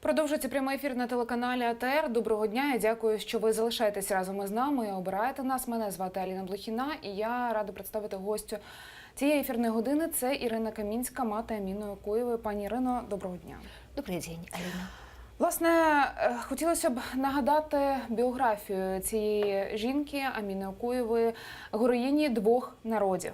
Продовжується прямий ефір на телеканалі АТР. Доброго дня. Я дякую, що ви залишаєтесь разом із нами і обираєте нас. Мене звати Аліна Блохіна, і я рада представити гостю цієї ефірної години. Це Ірина Камінська, мати Аміни Окуєвої. Пані Ірино, доброго дня. Добрий день, Аліна. Власне, хотілося б нагадати біографію цієї жінки, Аміни Окуєвої, героїні двох народів.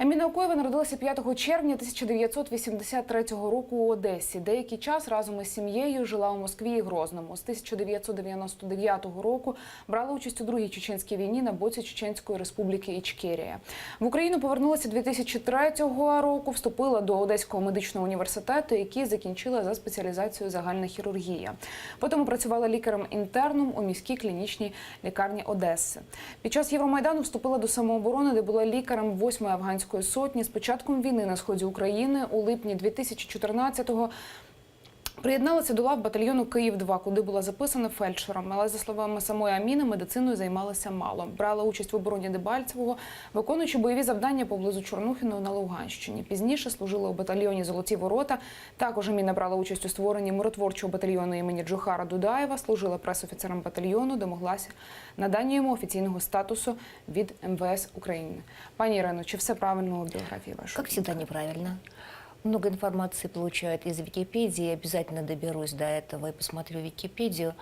Аміна Окуєва народилася 5 червня 1983 року у Одесі. Деякий час разом із сім'єю жила у Москві і Грозному. З 1999 року брала участь у Другій Чеченській війні на боці Чеченської республіки Ічкерія. В Україну повернулася 2003 року, вступила до Одеського медичного університету, який закінчила за спеціалізацією загальна хірургія. Потім працювала лікарем-інтерном у міській клінічній лікарні Одеси. Під час Євромайдану вступила до самооборони, де була лікарем 8-ї афганської сотні. З початком війни на сході України у липні 2014-го приєдналася до лав батальйону «Київ-2», куди була записана фельдшером. Але, за словами самої Аміни, медициною займалася мало. Брала участь в обороні Дебальцевого, виконуючи бойові завдання поблизу Чорнухіного на Луганщині. Пізніше служила у батальйоні «Золоті ворота». Також Аміна брала участь у створенні миротворчого батальйону імені Джохара Дудаєва, служила пресофіцером батальйону, домоглася надання йому офіційного статусу від МВС України. Пані Ірино, чи все правильно у біографії вашої? Как всегда, неправильно. Много информации получают из Википедии, обязательно доберусь до этого и посмотрю Википедию.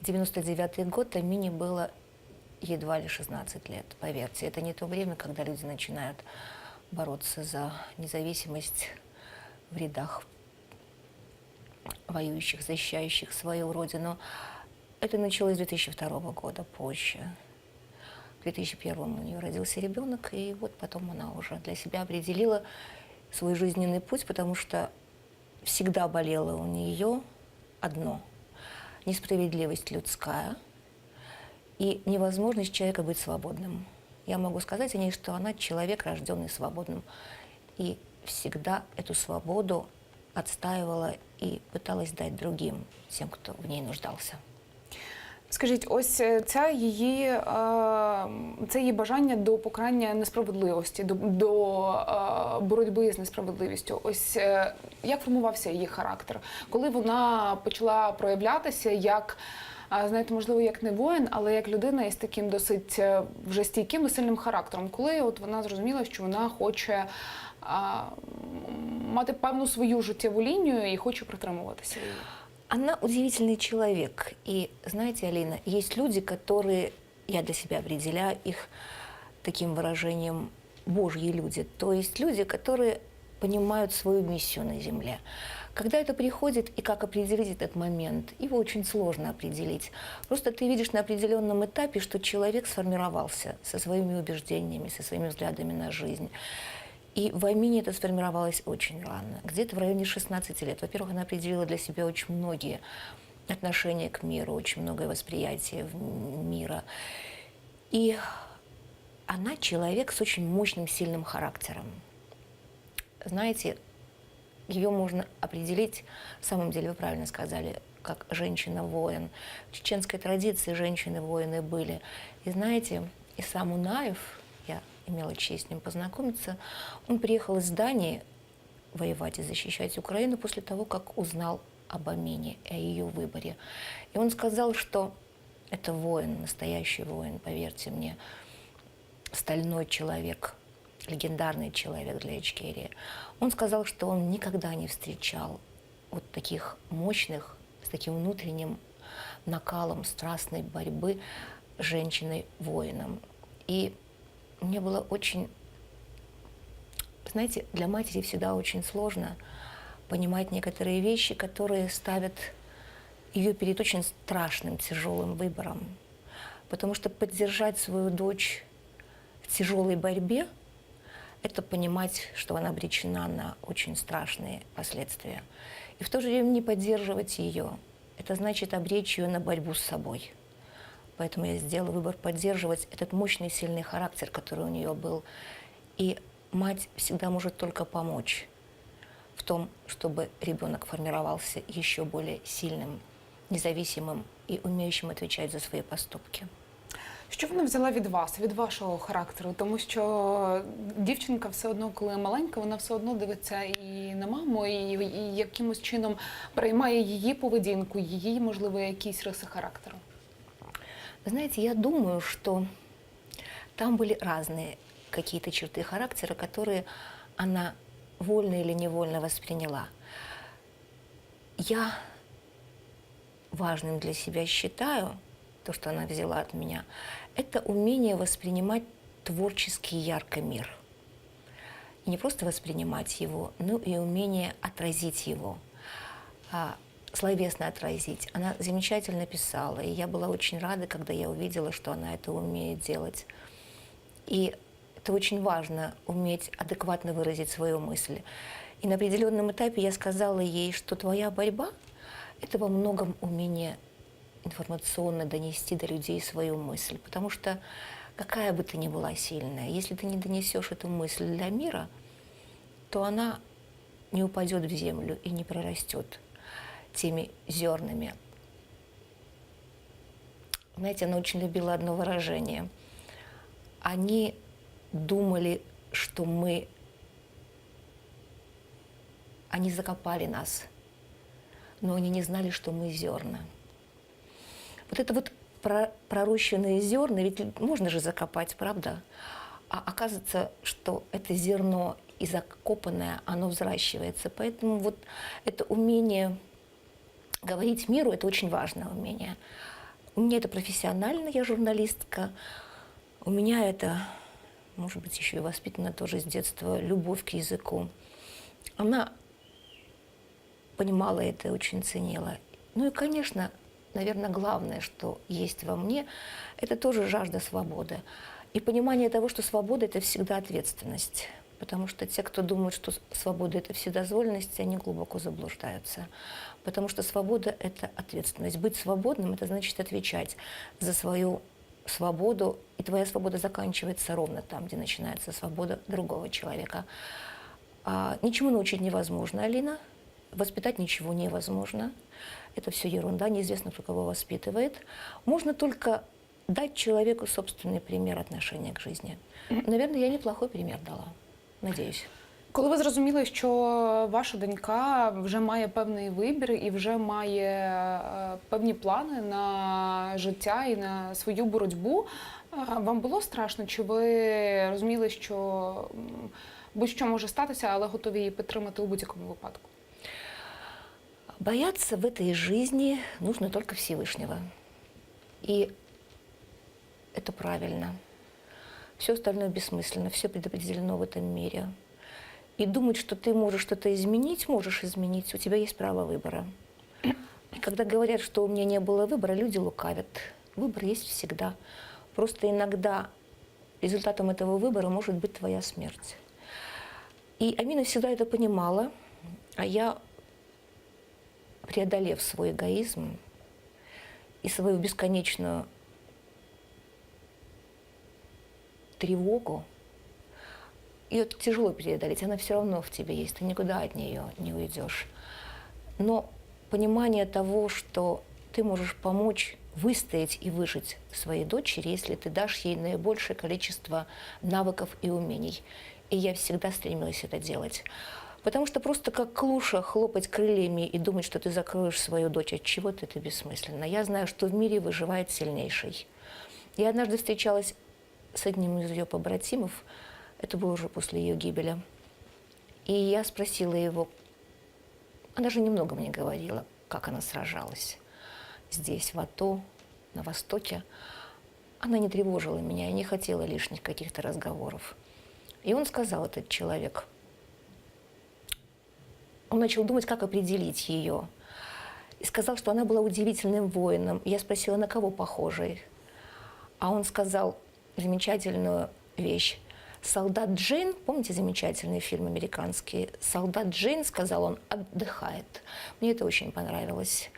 99-й год Амине было едва ли 16 лет, поверьте. Это не то время, когда люди начинают бороться за независимость в рядах воюющих, защищающих свою родину. Это началось с 2002 года, позже. В 2001 у нее родился ребенок, и вот потом она уже для себя определила свой жизненный путь, потому что всегда болело у нее одно – несправедливость людская и невозможность человека быть свободным. Я могу сказать о ней, что она человек, рожденный свободным, и всегда эту свободу отстаивала и пыталась дать другим, тем, кто в ней нуждался. Скажіть, ось це її бажання до покарання несправедливості, до боротьби з несправедливістю. Ось як формувався її характер? Коли вона почала проявлятися як, знаєте, можливо, як не воїн, але як людина із таким досить вже стійким і сильним характером? Коли от вона зрозуміла, що вона хоче мати певну свою життєву лінію і хоче притримуватися її? Она удивительный человек. И знаете, Алина, есть люди, которые, я для себя определяю их таким выражением, божьи люди. То есть люди, которые понимают свою миссию на земле. Когда это приходит и как определить этот момент, его очень сложно определить. Просто ты видишь на определенном этапе, что человек сформировался со своими убеждениями, со своими взглядами на жизнь. И в Амине это сформировалось очень рано, где-то в районе 16 лет. Во-первых, она определила для себя очень многие отношения к миру, очень многое восприятие мира. И она человек с очень мощным, сильным характером. Знаете, ее можно определить, в самом деле, вы правильно сказали, как женщина-воин. В чеченской традиции женщины-воины были. И знаете, Иса Мунаев, я имела честь с ним познакомиться, он приехал из Дании воевать и защищать Украину после того, как узнал об Амине, о ее выборе. И он сказал, что это воин, настоящий воин, поверьте мне, стальной человек, легендарный человек для Ичкерии. Он сказал, что он никогда не встречал вот таких мощных, с таким внутренним накалом страстной борьбы женщиной-воином. И мне было очень, знаете, для матери всегда очень сложно понимать некоторые вещи, которые ставят ее перед очень страшным, тяжелым выбором. Потому что поддержать свою дочь в тяжелой борьбе – это понимать, что она обречена на очень страшные последствия. И в то же время не поддерживать ее – это значит обречь ее на борьбу с собой. Поэтому я сделала выбор поддерживать этот мощный, сильный характер, который у нее был. И мать всегда может только помочь в том, чтобы ребенок формировался еще более сильным, независимым и умеющим отвечать за свои поступки. Що вона взяла від вас, від вашого характеру? Тому що дівчинка все одно, коли маленька, вона все одно дивиться і на маму, і якимось чином переймає її поведінку, її, можливо, якісь риси характеру. Вы знаете, я думаю, что там были разные какие-то черты характера, которые она вольно или невольно восприняла. Я важным для себя считаю, то, что она взяла от меня, это умение воспринимать творчески ярко мир. И не просто воспринимать его, но и умение отразить его, словесно отразить. Она замечательно писала, и я была очень рада, когда я увидела, что она это умеет делать. И это очень важно, уметь адекватно выразить свою мысль. И на определенном этапе я сказала ей, что твоя борьба – это во многом умение информационно донести до людей свою мысль. Потому что какая бы ты ни была сильная, если ты не донесешь эту мысль для мира, то она не упадет в землю и не прорастет теми зернами. Знаете, она очень любила одно выражение. Они думали, что они закопали нас, но они не знали, что мы зерна. Вот это вот пророщенные зерна, ведь можно же закопать, правда? А оказывается, что это зерно и закопанное, оно взращивается. Поэтому вот это умение говорить миру – это очень важное умение. У меня это профессионально, я журналистка. У меня это, может быть, еще и воспитана тоже с детства, любовь к языку. Она понимала это и очень ценила. Ну и, конечно, наверное, главное, что есть во мне, это тоже жажда свободы. И понимание того, что свобода – это всегда ответственность. Потому что те, кто думают, что свобода – это вседозволенность, они глубоко заблуждаются. Потому что свобода – это ответственность. Быть свободным – это значит отвечать за свою свободу. И твоя свобода заканчивается ровно там, где начинается свобода другого человека. Ничему научить невозможно, Алина. Воспитать ничего невозможно. Это все ерунда, неизвестно, кто кого воспитывает. Можно только дать человеку собственный пример отношения к жизни. Наверное, я неплохой пример дала. Надіюсь. Коли ви зрозуміли, що ваша донька вже має певний вибір і вже має певні плани на життя і на свою боротьбу, вам було страшно? Чи ви розуміли, що будь-що може статися, але готові її підтримати у будь-якому випадку? Бояться в этой жизни нужно только Всевышнего. И это правильно. Все остальное бессмысленно, все предопределено в этом мире. И думать, что ты можешь что-то изменить, можешь изменить, у тебя есть право выбора. И когда говорят, что у меня не было выбора, люди лукавят. Выбор есть всегда. Просто иногда результатом этого выбора может быть твоя смерть. И Амина всегда это понимала, а я, преодолев свой эгоизм и свою бесконечную тревогу, ее тяжело преодолеть, она все равно в тебе есть, ты никуда от нее не уйдешь. Но понимание того, что ты можешь помочь выстоять и выжить своей дочери, если ты дашь ей наибольшее количество навыков и умений. И я всегда стремилась это делать. Потому что просто как клуша хлопать крыльями и думать, что ты закроешь свою дочь от чего-то, это бессмысленно. Я знаю, что в мире выживает сильнейший. Я однажды встречалась с одним из ее побратимов, это было уже после ее гибели. И я спросила его, она же немного мне говорила, как она сражалась здесь, в АТО, на Востоке. Она не тревожила меня, я не хотела лишних каких-то разговоров. И он сказал, этот человек, он начал думать, как определить ее. И сказал, что она была удивительным воином. Я спросила, на кого похожий? А он сказал замечательную вещь. «Солдат Джейн», помните замечательный фильм американский? «Солдат Джейн», сказал он, отдыхает. Мне это очень понравилось.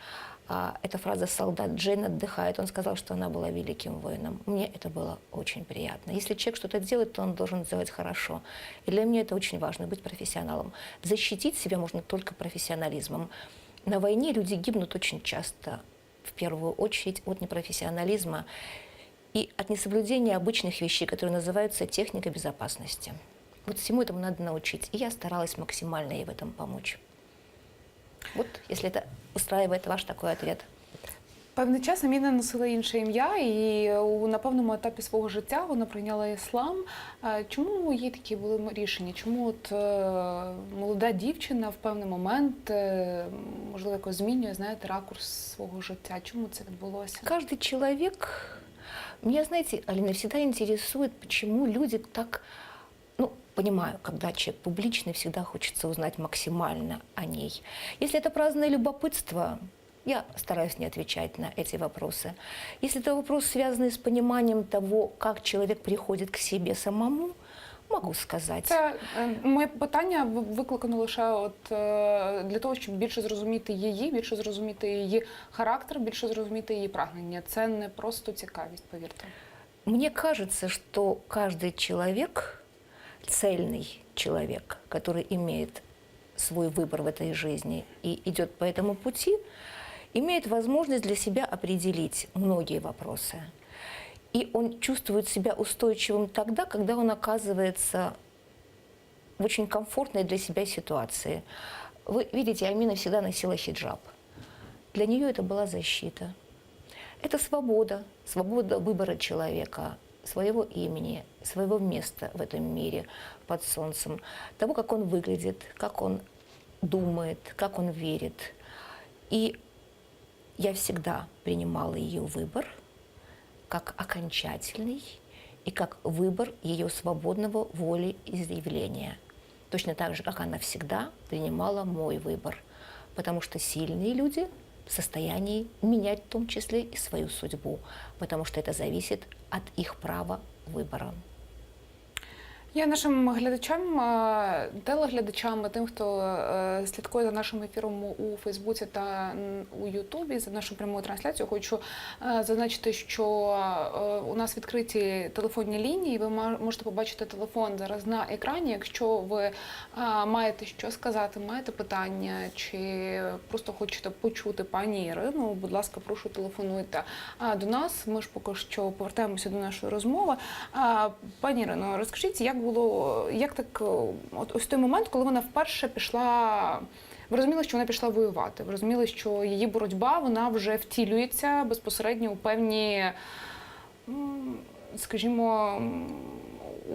Эта фраза «солдат Джейн отдыхает», он сказал, что она была великим воином. Мне это было очень приятно. Если человек что-то делает, то он должен сделать хорошо. И для меня это очень важно, быть профессионалом. Защитить себя можно только профессионализмом. На войне люди гибнут очень часто, в первую очередь, от непрофессионализма. и от несоблюдения обычных вещей, которые называются техника безопасности. Вот всему этому надо научить. И я старалась максимально ей в этом помочь. Вот, если это устраивает ваш такой ответ. Певний час Аміна носила інше ім'я, і на певному етапі свого життя вона прийняла іслам. Чому її такі були рішення? Чому от молода дівчина в певний момент, можливо, якось змінює, знаєте, ракурс свого життя? Чому це відбулося? Каждый человек, меня, знаете, Алина, всегда интересует, почему люди так, ну, понимаю, когда человек публичный, всегда хочется узнать максимально о ней. Если это праздное любопытство, я стараюсь не отвечать на эти вопросы. Если это вопрос, связанный с пониманием того, как человек приходит к себе самому, могу сказать. Це моє питання викликано лише для того, щоб більше зрозуміти її, більше зрозуміти її характер, більше зрозуміти її прагнення. Це не просто цікавість, повірте. Мне кажется, что каждый человек, цельный человек, который имеет свой выбор в этой жизни и идет по этому пути, имеет возможность для себя определить многие вопросы. И он чувствует себя устойчивым тогда, когда он оказывается в очень комфортной для себя ситуации. Вы видите, Амина всегда носила хиджаб. Для нее это была защита. Это свобода, свобода выбора человека, своего имени, своего места в этом мире под солнцем, того, как он выглядит, как он думает, как он верит. И я всегда принимала ее выбор как окончательный и как выбор ее свободного волеизъявления. Точно так же, как она всегда принимала мой выбор. Потому что сильные люди в состоянии менять в том числе и свою судьбу, потому что это зависит от их права выбора. Я нашим глядачам, телеглядачам, тим, хто слідкує за нашим ефіром у Фейсбуці та у Ютубі, за нашу пряму трансляцію, хочу зазначити, що у нас відкриті телефонні лінії. Ви можете побачити телефон зараз на екрані. Якщо ви маєте що сказати, маєте питання, чи просто хочете почути пані Ірину, будь ласка, прошу, телефонуйте до нас. Ми ж поки що повертаємося до нашої розмови. Пані Ірино, розкажіть, як так, ось той момент, коли вона вперше пішла, ви розуміли, що вона пішла воювати, ви розуміли, що її боротьба, вона вже втілюється безпосередньо у певні, скажімо,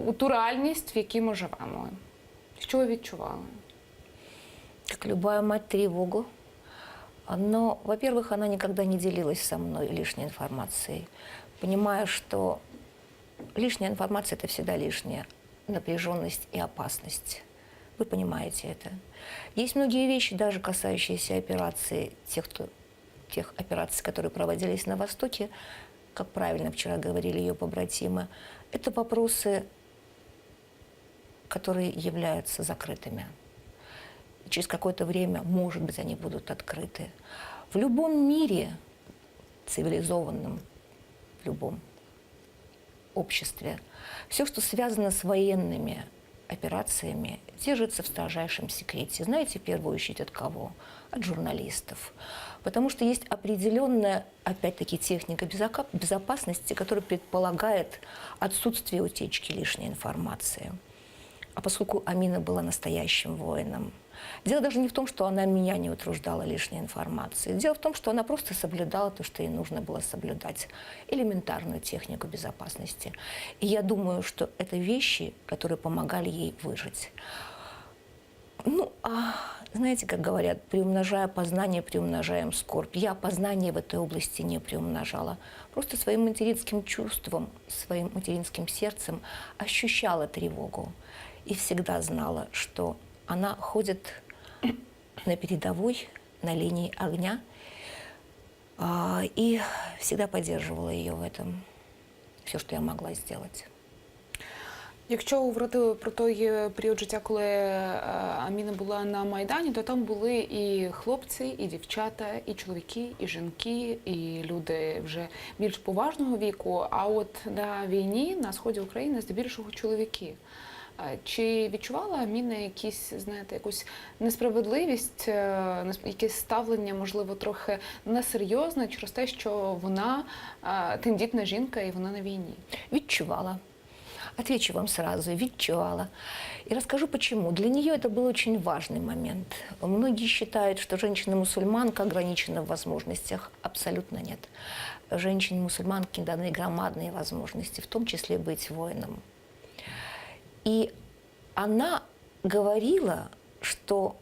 у ту реальність, в якій ми живемо. Що ви відчували? Как любая мать, тревогу. Но, во-первых, она никогда не делилась со мной лишней информацией, понимая, что лишняя информация – это всегда лишняя напряженность и опасность. Вы понимаете это. Есть многие вещи, даже касающиеся операций, тех операций, которые проводились на Востоке, как правильно вчера говорили ее побратимы, это вопросы, которые являются закрытыми. Через какое-то время, может быть, они будут открыты. В любом мире, цивилизованном, в любом обществе, все, что связано с военными операциями, держится в строжайшем секрете. Знаете, в первую очередь от кого? От журналистов. Потому что есть определенная, опять-таки, техника безопасности, которая предполагает отсутствие утечки лишней информации. А поскольку Амина была настоящим воином, дело даже не в том, что она меня не утруждала лишней информацией. Дело в том, что она просто соблюдала то, что ей нужно было соблюдать. Элементарную технику безопасности. И я думаю, что это вещи, которые помогали ей выжить. Ну, знаете, как говорят, приумножая познание, приумножаем скорбь. Я познание в этой области не приумножала. Просто своим материнским чувством, своим материнским сердцем ощущала тревогу. И всегда знала, что она ходит на передовой, на линии огня, и всегда поддерживала ее в этом. Все, что я могла сделать. Якщо говорити про той період життя, коли Аміна була на Майдані, то там були і хлопці, і дівчата, і чоловіки, і жінки, і люди вже більш поважного віку. А от на війні, на сході України, здебільшого чоловіки. Чи відчувала Аміна якісь, знаєте, якусь несправедливість, якесь ставлення, можливо, трохи несерйозне через те, що вона тендітна жінка і вона на війні? Відчувала. Отвечу вам сразу, відчувала. И расскажу почему. Для нее это был очень важный момент. Многие считают, что женщина-мусульманка ограничена в возможностях. Абсолютно нет. Женщине-мусульманке даны громадные возможности, в том числе быть воином. И она говорила, что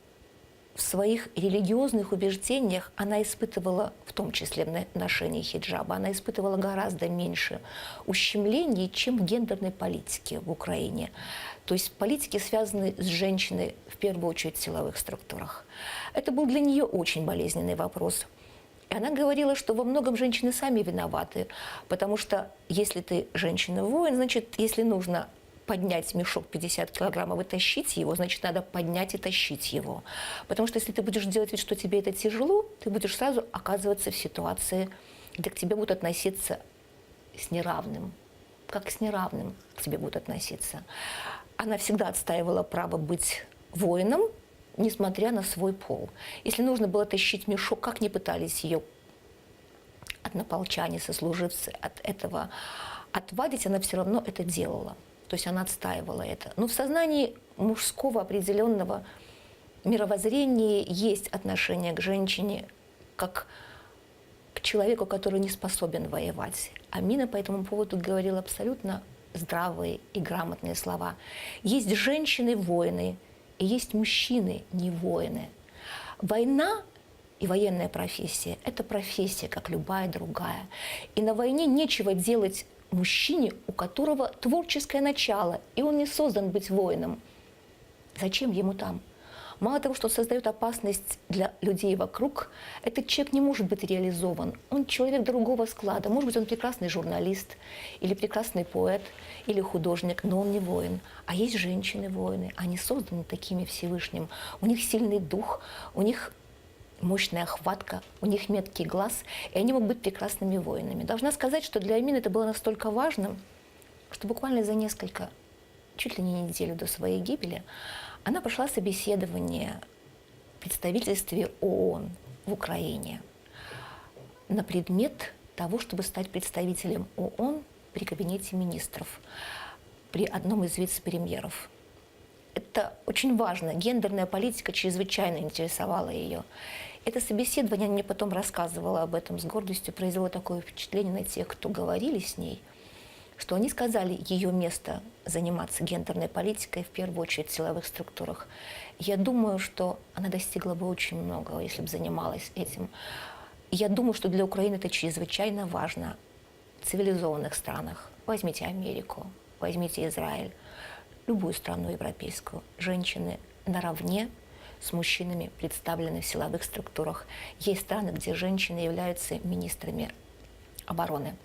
в своих религиозных убеждениях она испытывала, в том числе в ношении хиджаба, она испытывала гораздо меньше ущемлений, чем в гендерной политике в Украине. То есть политики, связанные с женщиной, в первую очередь, в силовых структурах. Это был для нее очень болезненный вопрос. И она говорила, что во многом женщины сами виноваты, потому что если ты женщина-воин, значит, если нужно поднять мешок 50 килограммов и тащить его, значит, надо поднять и тащить его. Потому что если ты будешь делать вид, что тебе это тяжело, ты будешь сразу оказываться в ситуации, где к тебе будут относиться с неравным. Как с неравным к тебе будут относиться. Она всегда отстаивала право быть воином, несмотря на свой пол. Если нужно было тащить мешок, как ни пытались ее однополчане, сослуживцы от этого отвадить, она все равно это делала. То есть она отстаивала это. Но в сознании мужского определенного мировоззрения есть отношение к женщине как к человеку, который не способен воевать. Амина по этому поводу говорила абсолютно здравые и грамотные слова. Есть женщины-воины, и есть мужчины не воины. Война и военная профессия – это профессия, как любая другая. И на войне нечего делать мужчине, у которого творческое начало, и он не создан быть воином. Зачем ему там? Мало того, что создает опасность для людей вокруг, этот человек не может быть реализован. Он человек другого склада. Может быть, он прекрасный журналист, или прекрасный поэт, или художник, но он не воин. А есть женщины-воины, они созданы такими Всевышним. У них сильный дух, у них мощная хватка, у них меткий глаз, и они могут быть прекрасными воинами. Должна сказать, что для Амины это было настолько важно, что буквально за несколько, чуть ли не неделю до своей гибели, она прошла собеседование в представительстве ООН в Украине на предмет того, чтобы стать представителем ООН при кабинете министров, при одном из вице-премьеров. Это очень важно. Гендерная политика чрезвычайно интересовала ее. Это собеседование, она мне потом рассказывала об этом с гордостью, произвело такое впечатление на тех, кто говорили с ней, что они сказали, ее место заниматься гендерной политикой, в первую очередь в силовых структурах. Я думаю, что она достигла бы очень многого, если бы занималась этим. Я думаю, что для Украины это чрезвычайно важно в цивилизованных странах. Возьмите Америку, возьмите Израиль, любую страну европейскую. Женщины наравне с мужчинами представлены в силовых структурах. Есть страны, где женщины являются министрами обороны.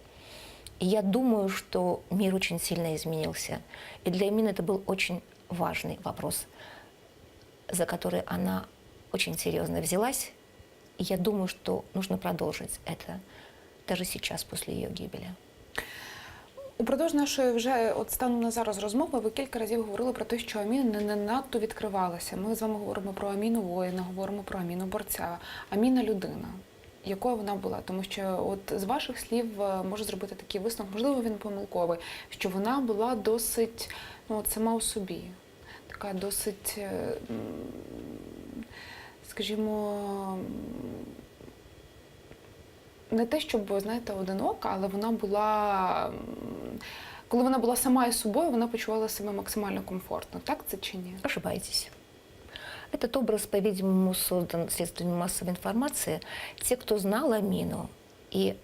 И я думаю, что мир очень сильно изменился. И для Амины это был очень важный вопрос, за который она очень серьезно взялась. И я думаю, что нужно продолжить это даже сейчас, после ее гибели. Упродовж нашої вже от станом на зараз розмови ви кілька разів говорили про те, що Аміна не надто відкривалася. Ми з вами говоримо про Аміну воїна, говоримо про Аміну борця. Аміна людина. Якою вона була? Тому що от з ваших слів можу зробити такий висновок, можливо, він помилковий, що вона була досить, ну, от сама у собі. Така досить, скажімо, не те, щоб, знаєте, одинока, але вона була, коли вона була сама із собою, вона почувала себе максимально комфортно. Так це чи ні? Ошибаетесь. Этот образ, по-видимому, создан средствами массовой информации. Те, кто знал Амину, и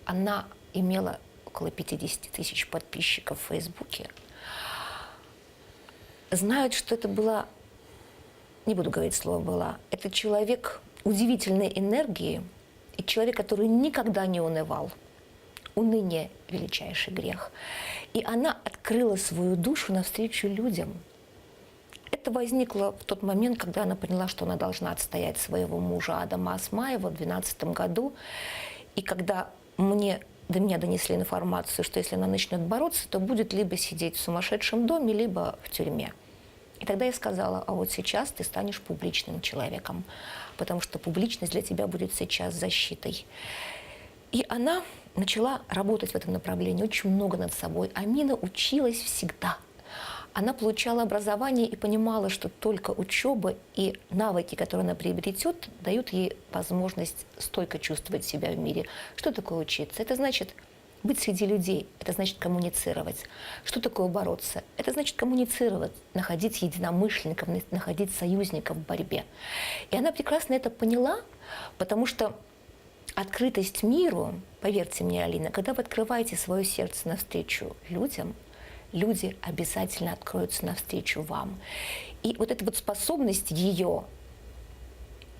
она имела около 50 тысяч подписчиков в Фейсбуке, знают, что это была, не буду говорить слово «была», это человек удивительной энергии и человек, который никогда не унывал. Уныние – величайший грех. И она открыла свою душу навстречу людям. Это возникло в тот момент, когда она поняла, что она должна отстоять своего мужа Адама Осмаева в 2012 году. И когда мне до меня донесли информацию, что если она начнет бороться, то будет либо сидеть в сумасшедшем доме, либо в тюрьме. И тогда я сказала, а вот сейчас ты станешь публичным человеком, потому что публичность для тебя будет сейчас защитой. И она начала работать в этом направлении очень много над собой. Амина училась всегда. Она получала образование и понимала, что только учеба и навыки, которые она приобретет, дают ей возможность стойко чувствовать себя в мире. Что такое учиться? Это значит быть среди людей, это значит коммуницировать. Что такое бороться? Это значит коммуницировать, находить единомышленников, находить союзников в борьбе. И она прекрасно это поняла, потому что открытость миру, поверьте мне, Алина, когда вы открываете свое сердце навстречу людям, люди обязательно откроются навстречу вам. И вот эта вот способность ее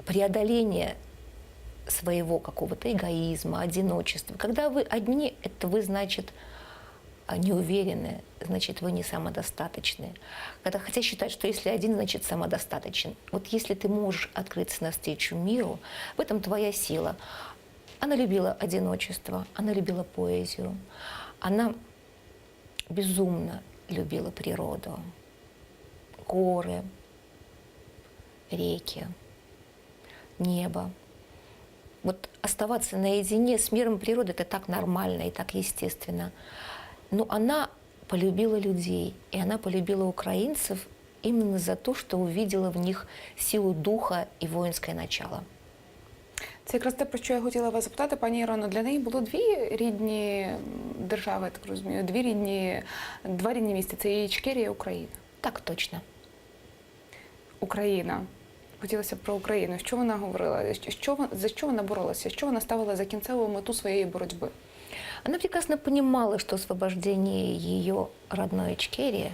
преодоления своего какого-то эгоизма, одиночества. Когда вы одни, это вы, значит, не уверены, значит, вы не самодостаточны. Хотя считать, что если один, значит, самодостаточен. Вот если ты можешь открыться навстречу миру, в этом твоя сила. Она любила одиночество, она любила поэзию, она безумно любила природу, горы, реки, небо. Вот оставаться наедине с миром природы – это так нормально и так естественно. Но она полюбила людей, и она полюбила украинцев именно за то, что увидела в них силу духа і воїнське начало. Це якраз те, про що я хотіла вас запитати, пані Ірино. Для неї було дві рідні держави, я так розумію, два рідні місця. Це Ічкерія і Україна. Так точно. Україна. Хотілося б про Україну. Що вона говорила? За що вона боролася? Що вона ставила за кінцеву мету своєї боротьби? Она прекрасно понимала, что освобождение ее родной Ичкерии,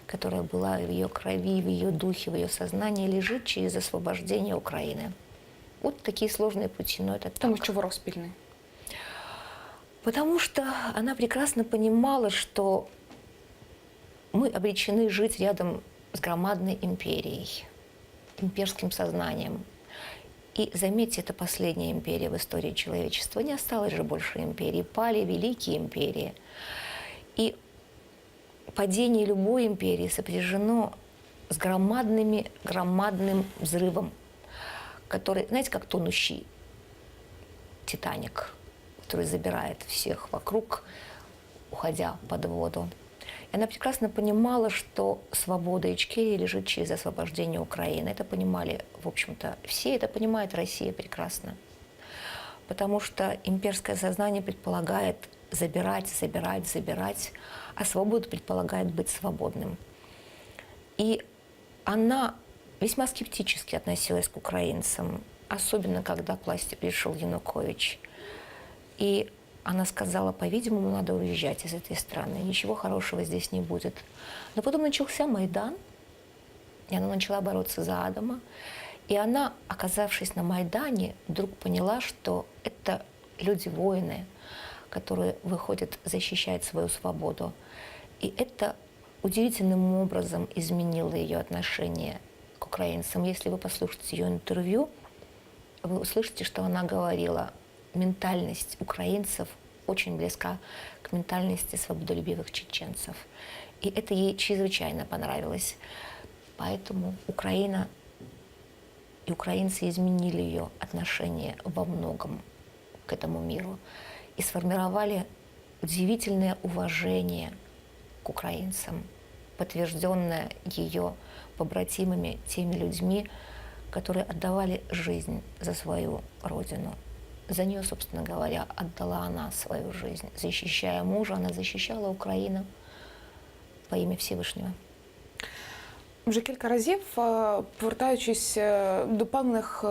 которая была в ее крови, в ее духе, в ее сознании, лежит через освобождение Украины. Вот такие сложные пути, но это так. Тому що ворог спільний. Потому что она прекрасно понимала, что мы обречены жить рядом с громадной империей, имперским сознанием. И заметьте, это последняя империя в истории человечества. Не осталось же больше империй. Пали великие империи. И падение любой империи сопряжено с громадным взрывом, который, знаете, как тонущий Титаник, который забирает всех вокруг, уходя под воду. И она прекрасно понимала, что свобода Ичкерии лежит через освобождение Украины. Это понимали, в общем-то, все. Это понимает Россия прекрасно. Потому что имперское сознание предполагает забирать, а свобода предполагает быть свободным. И она весьма скептически относилась к украинцам, особенно когда к власти пришел Янукович. И она сказала, по-видимому, надо уезжать из этой страны, ничего хорошего здесь не будет. Но потом начался Майдан, и она начала бороться за Адама. И она, оказавшись на Майдане, вдруг поняла, что это люди-воины, которые выходят защищать свою свободу. И это удивительным образом изменило ее отношение к украинцам. Если вы послушаете ее интервью, вы услышите, что она говорила: ментальность украинцев очень близка к ментальности свободолюбивых чеченцев. И это ей чрезвычайно понравилось. Поэтому Украина и украинцы изменили ее отношение во многом к этому миру и сформировали удивительное уважение к украинцам, подтвержденное ее побратимами, теми людьми, которые отдавали жизнь за свою родину. За нее, собственно говоря, отдала она свою жизнь. Защищая мужа, она защищала Украину во имя Всевишнего. Вже кілька разів, повертаючись до певних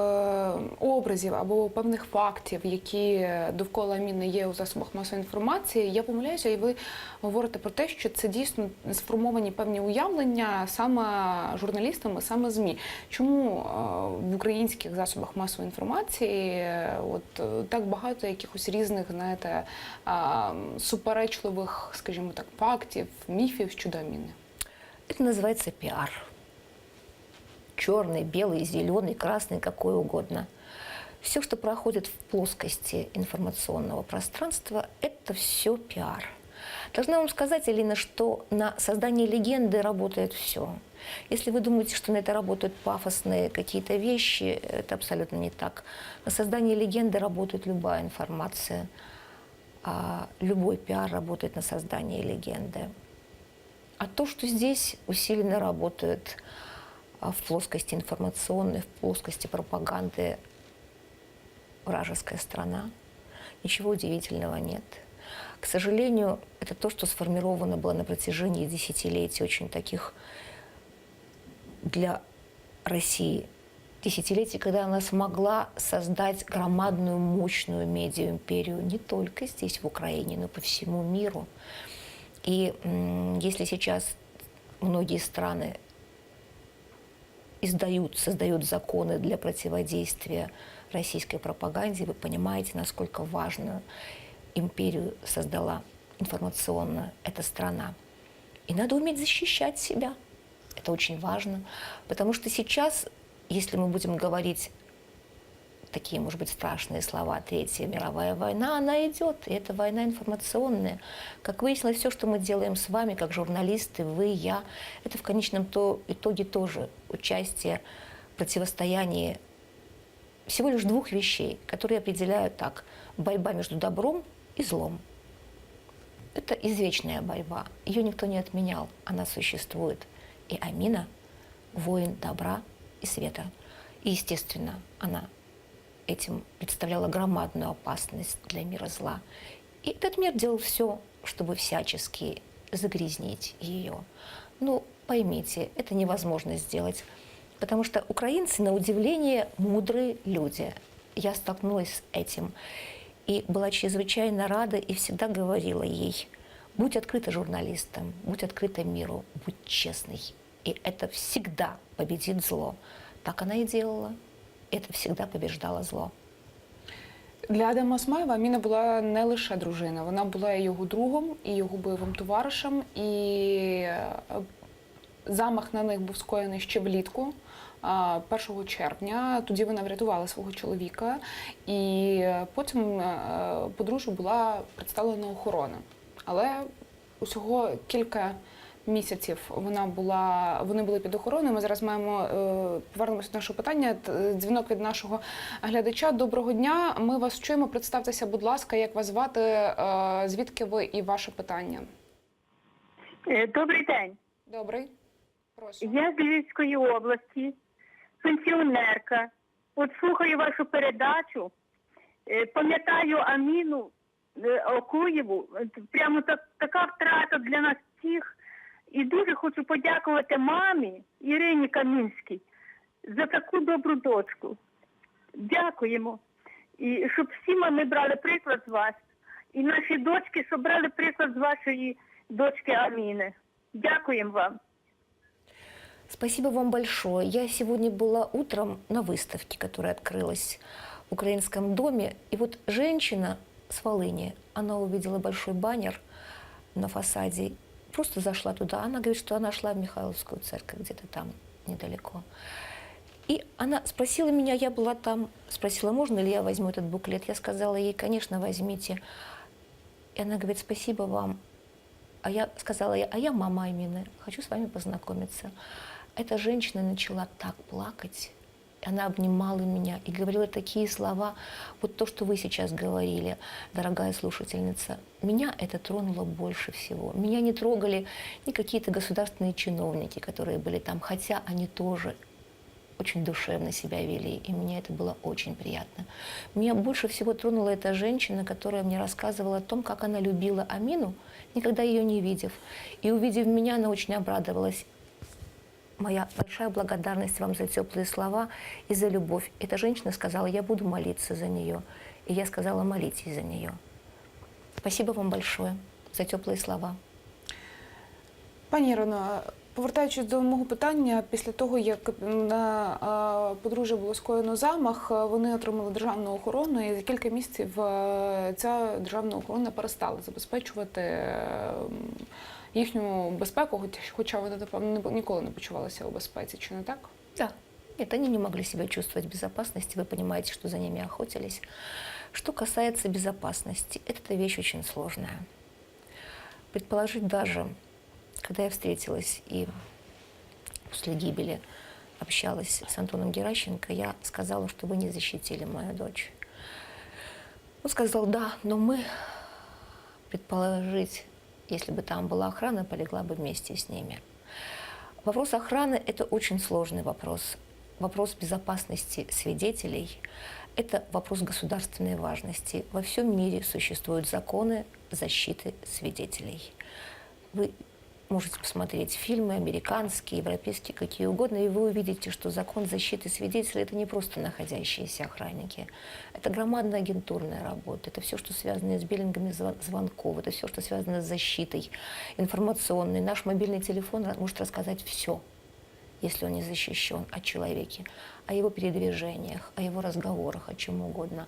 образів або певних фактів, які довкола Аміни є у засобах масової інформації, я помиляюся, і ви говорите про те, що це дійсно сформовані певні уявлення саме журналістами, саме ЗМІ. Чому в українських засобах масової інформації так багато якихось різних, знаєте, суперечливих, скажімо так, фактів, міфів щодо Аміни? Это называется пиар. Черный, белый, зеленый, красный, какой угодно. Все, что проходит в плоскости информационного пространства, это все пиар. Должна вам сказать, Алина, что на создании легенды работает все. Если вы думаете, что на это работают пафосные какие-то вещи, это абсолютно не так. На создании легенды работает любая информация, а любой пиар работает на создании легенды. А то, что здесь усиленно работает в плоскости информационной, в плоскости пропаганды вражеская страна, ничего удивительного нет. К сожалению, это то, что сформировано было на протяжении десятилетий, очень таких для России десятилетий, когда она смогла создать громадную, мощную медиа-империю не только здесь, в Украине, но по всему миру. И если сейчас многие страны создают законы для противодействия российской пропаганде, вы понимаете, насколько важную империю создала информационно эта страна. И надо уметь защищать себя. Это очень важно, потому что сейчас, если мы будем говорить такие, может быть, страшные слова, Третья мировая война, она идет, и это война информационная. Как выяснилось, все, что мы делаем с вами, как журналисты, вы, я, это в конечном итоге тоже участие в противостоянии всего лишь двух вещей, которые определяют так: борьба между добром и злом. Это извечная борьба, ее никто не отменял, она существует. И Амина – воин добра и света. И, естественно, она этим представляла громадную опасность для мира зла. И этот мир делал все, чтобы всячески загрязнить ее. Ну, поймите, это невозможно сделать, потому что украинцы, на удивление, мудрые люди. Я столкнулась с этим и была чрезвычайно рада и всегда говорила ей: будь открыта журналистам, будь открыта миру, будь честной. И это всегда победит зло. Так она и делала. Это всегда побеждало зло. Для Адама Осмаєва Аміна була не лише дружина, вона була і його другом, і його бойовим товаришем, і замах на них був скоєний ще влітку, 1 червня. Тоді вона врятувала свого чоловіка, і потім подружжю була представлена охорона. Але усього кілька місяців вони були під охороною. Ми зараз повернемося до нашого питання. Дзвінок від нашого глядача. Доброго дня, ми вас чуємо. Представтеся, будь ласка, як вас звати, звідки ви і ваше питання. Добрий день. Добрий. Прошу. Я з Львівської області, пенсіонерка. От слухаю вашу передачу, пам'ятаю Аміну Окуєву. Прямо така втрата для нас всіх. І дуже хочу подякувати мамі Ірині Камінській за таку добру дочку. Дякуємо. І щоб всі мами брали приклад з вас. І наші дочки, щоб брали приклад з вашої дочки Аміни. Дякуємо вам. Спасибо вам большое. Я сегодня была утром на выставке, которая открылась в Украинском доме. И вот женщина с Волыни, она увидела большой баннер на фасаде, просто зашла туда. Она говорит, что она шла в Михайловскую церковь, где-то там недалеко. И она спросила меня, я была там, спросила, можно ли я возьму этот буклет. Я сказала ей, конечно, возьмите. И она говорит, спасибо вам. А я сказала, а я мама Амины, хочу с вами познакомиться. Эта женщина начала так плакать. Она обнимала меня и говорила такие слова, вот то, что вы сейчас говорили, дорогая слушательница. Меня это тронуло больше всего. Меня не трогали ни какие-то государственные чиновники, которые были там, хотя они тоже очень душевно себя вели, и мне это было очень приятно. Меня больше всего тронула эта женщина, которая мне рассказывала о том, как она любила Амину, никогда ее не видев. И увидев меня, она очень обрадовалась. Моя большая благодарность вам за теплые слова и за любовь. Эта женщина сказала, я буду молиться за нее. И я сказала, молитесь за нее. Спасибо вам большое за теплые слова. Пані Ірино, повертаючись до мого питання, після того, як на подружжя було скоєно замах, вони отримали державну охорону, і за кілька місяців ця державна охорона перестала забезпечувати їхню безпеку, хоча вони, напевно, ніколи не почувалися у безпеці, чи не так? Да, Нет, они не могли себя чувствовать в безопасности. Вы понимаете, что за ними охотились. Что касается безопасности, это вещь очень сложная. Предположить даже, когда я встретилась и после гибели общалась с Антоном Геращенко, я сказала, что вы не защитили мою дочь. Он сказал, да, но мы, предположить, если бы там была охрана, полегла бы вместе с ними. Вопрос охраны – это очень сложный вопрос. Вопрос безопасности свидетелей – это вопрос государственной важности. Во всем мире существуют законы защиты свидетелей. Вы можете посмотреть фильмы американские, европейские, какие угодно, и вы увидите, что закон защиты свидетелей – это не просто находящиеся охранники. Это громадная агентурная работа, это все, что связано с биллингами звонков, это все, что связано с защитой информационной. Наш мобильный телефон может рассказать все, если он не защищен, о человеке, о его передвижениях, о его разговорах, о чем угодно.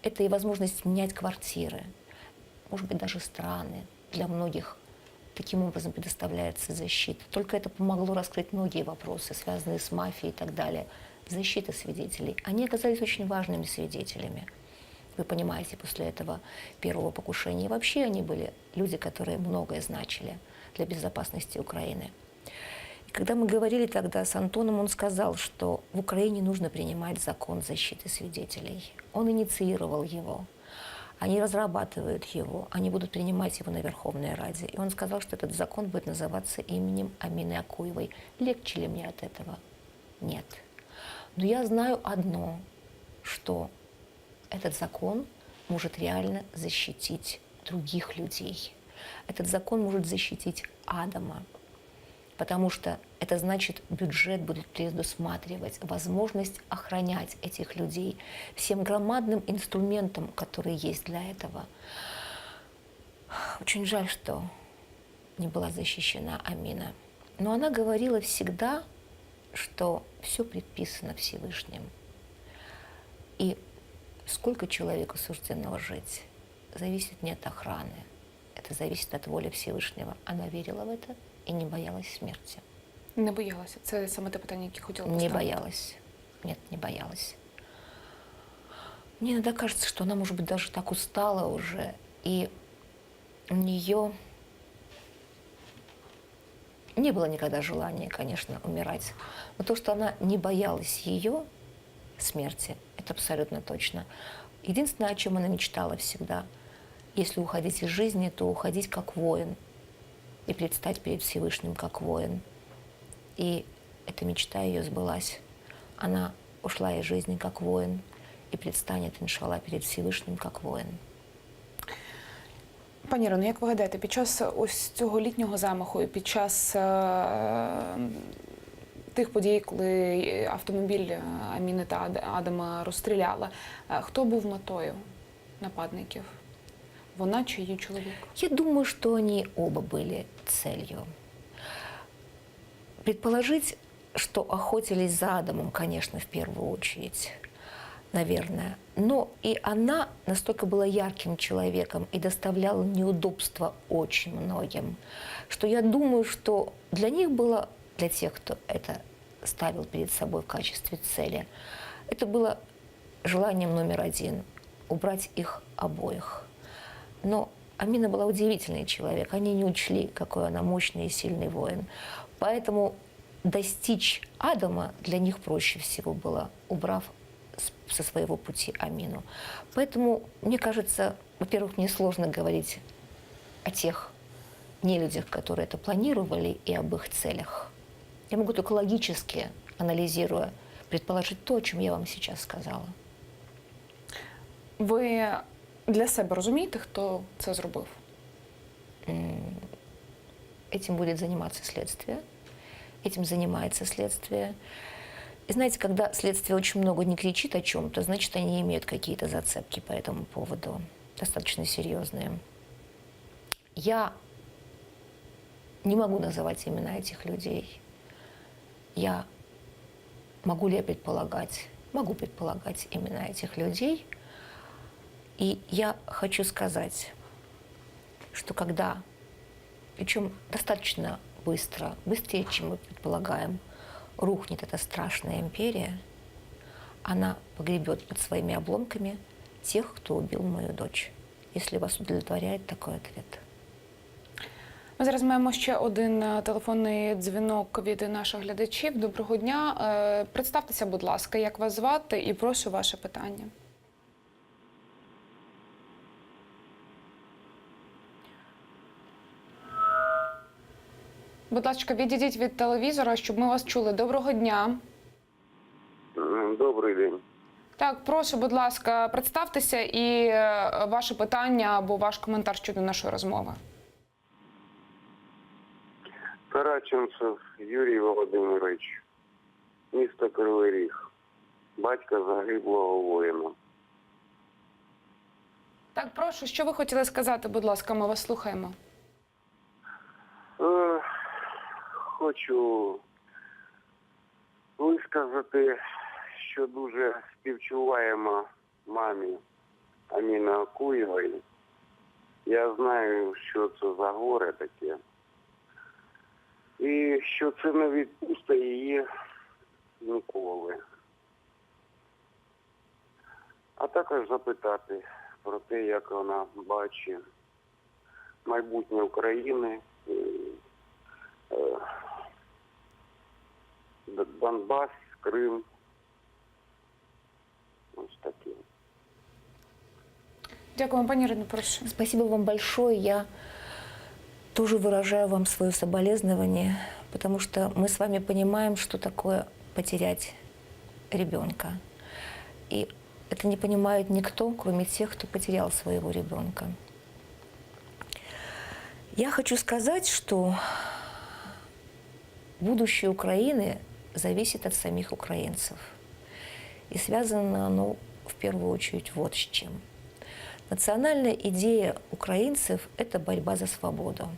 Это и возможность менять квартиры, может быть, даже страны. Для многих таким образом предоставляется защита. Только это помогло раскрыть многие вопросы, связанные с мафией и так далее. Защита свидетелей. Они оказались очень важными свидетелями. Вы понимаете, после этого первого покушения. И вообще они были люди, которые многое значили для безопасности Украины. И когда мы говорили тогда с Антоном, он сказал, что в Украине нужно принимать закон защиты свидетелей. Он инициировал его. Они разрабатывают его, они будут принимать его на Верховной Раде. И он сказал, что этот закон будет называться именем Амины Окуевой. Легче ли мне от этого? Нет. Но я знаю одно, что этот закон может реально защитить других людей. Этот закон может защитить Адама, потому что это значит, бюджет будет предусматривать возможность охранять этих людей всем громадным инструментом, который есть для этого. Очень жаль, что не была защищена Амина. Но она говорила всегда, что все предписано Всевышним. И сколько человеку суждено жить, зависит не от охраны. Это зависит от воли Всевышнего. Она верила в это и не боялась смерти. Не боялася. Це саме те питання, яке хотіла Не поставити. боялась. Нет, не боялась. Мне иногда кажется, что она, может быть, даже так устала уже, и у нее не было никогда желания, конечно, умирать. Но то, что она не боялась ее смерти, это абсолютно точно. Единственное, о чем она мечтала всегда, если уходить из жизни, то уходить как воин и предстать перед Всевышним как воин. И эта мечта ее сбылась. Она ушла из жизни как воин и предстанет, иншалла, перед Всевишним как воин. Пані Ірино, як ви гадаєте, під час ось цього літнього замаху і під час тих подій, коли автомобіль Аміни та Адама розстріляла, хто був метою нападників? Вона чи її чоловік? Я думаю, что они оба были целью. Предположить, что охотились за Адамом, конечно, в первую очередь, наверное. Но и она настолько была ярким человеком и доставляла неудобства очень многим, что я думаю, что для них было, для тех, кто это ставил перед собой в качестве цели, это было желанием номер один – убрать их обоих. Но Амина была удивительный человек. Они не учли, какой она мощный и сильный воин. Поэтому достичь Адама для них проще всего было, убрав со своего пути Амину. Поэтому, мне кажется, во-первых, мне сложно говорить о тех нелюдях, которые это планировали, и об их целях. Я могу только логически, анализируя, предположить то, о чем я вам сейчас сказала. Ви для себе розумієте, хто це зробив? Этим будет заниматься следствие. Этим занимается следствие. И знаете, когда следствие очень много не кричит о чем-то, значит, они имеют какие-то зацепки по этому поводу, достаточно серьезные. Я не могу называть имена этих людей. Могу ли я предполагать? Могу предполагать имена этих людей. И я хочу сказать, что когда, причем достаточно быстро, быстрее, чем мы предполагаем, рухнет эта страшная империя, она погребет под своими обломками тех, кто убил мою дочь. Если вас удовлетворяет такой ответ. Ми зараз маємо ще один телефонний дзвінок від наших глядачів. Доброго дня. Представтеся, будь ласка, як вас звати, і прошу ваше питання. Будь ласка, відійдіть від телевізора, щоб ми вас чули. Доброго дня. Добрий день. Так, прошу, будь ласка, представтеся і ваше питання або ваш коментар щодо нашої розмови. Караченцев Юрій Володимирович, місто Кривий Ріг, батько загиблого воїна. Так, прошу, що ви хотіли сказати, будь ласка, ми вас слухаємо. Хочу висказати, що дуже співчуваємо мамі Аміни Окуєвої. Я знаю, що це за горе таке. І що це не відпустить її ніколи. А також запитати про те, як вона бачить майбутнє України, Донбас, Крим. Ось таке. Дякую, пані Ірино, прошу. Спасибо вам большое. Я тоже выражаю вам свое соболезнование, потому что мы с вами понимаем, что такое потерять ребенка. И это не понимает никто, кроме тех, кто потерял своего ребенка. Я хочу сказать, что будущее Украины зависит от самих украинцев. И связано оно в первую очередь вот с чем. Национальная идея украинцев – это борьба за свободу.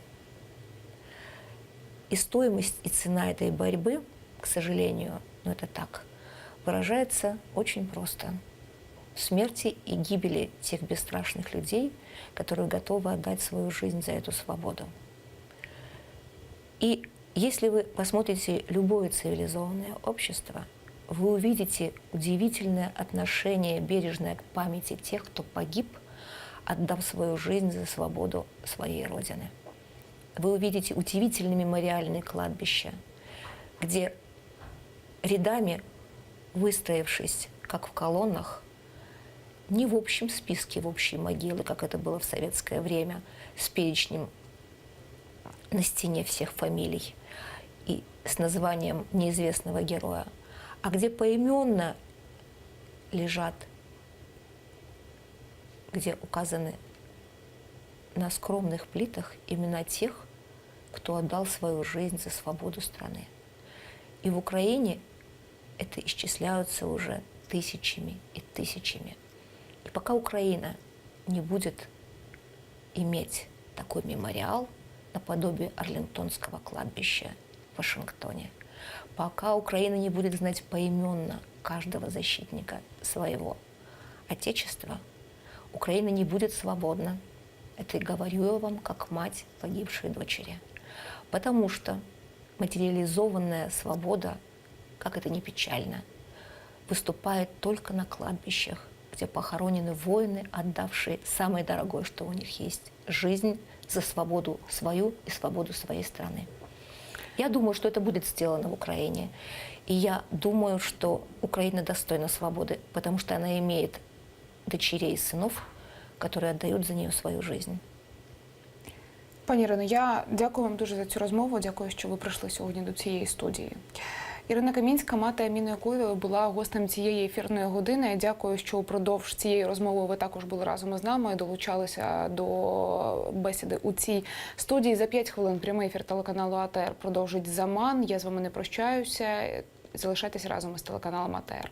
И стоимость и цена этой борьбы, к сожалению, но это так, выражается очень просто. В смерти и гибели тех бесстрашных людей, которые готовы отдать свою жизнь за эту свободу. И если вы посмотрите любое цивилизованное общество, вы увидите удивительное отношение, бережное к памяти тех, кто погиб, отдав свою жизнь за свободу своей Родины. Вы увидите удивительные мемориальные кладбища, где рядами, выстроившись, как в колоннах, не в общем списке, в общей могилы, как это было в советское время, с перечнем на стене всех фамилий и с названием неизвестного героя, а где поименно лежат, где указаны на скромных плитах имена тех, кто отдал свою жизнь за свободу страны. И в Украине это исчисляются уже тысячами и тысячами. И пока Украина не будет иметь такой мемориал наподобие Арлингтонского кладбища в Вашингтоне, пока Украина не будет знать поименно каждого защитника своего Отечества, Украина не будет свободна. Это говорю я вам как мать погибшей дочери. Потому что материализованная свобода, как это ни печально, выступает только на кладбищах, где похоронены воины, отдавшие самое дорогое, что у них есть – жизнь за свободу свою и свободу своей страны. Я думаю, что это будет сделано в Украине. И я думаю, что Украина достойна свободы, потому что она имеет дочерей и сынов, которые отдают за нее свою жизнь. Пані Ірино, я дякую вам дуже за цю розмову. Дякую, що ви прийшли сьогодні до цієї студії. Ірина Камінська, мати Аміни Окуєвої, була гостем цієї ефірної години. Дякую, що упродовж цієї розмови ви також були разом із нами і долучалися до бесіди у цій студії. За 5 хвилин прямий ефір телеканалу АТР продовжить «Заман». Я з вами не прощаюся. Залишайтеся разом із телеканалом АТР.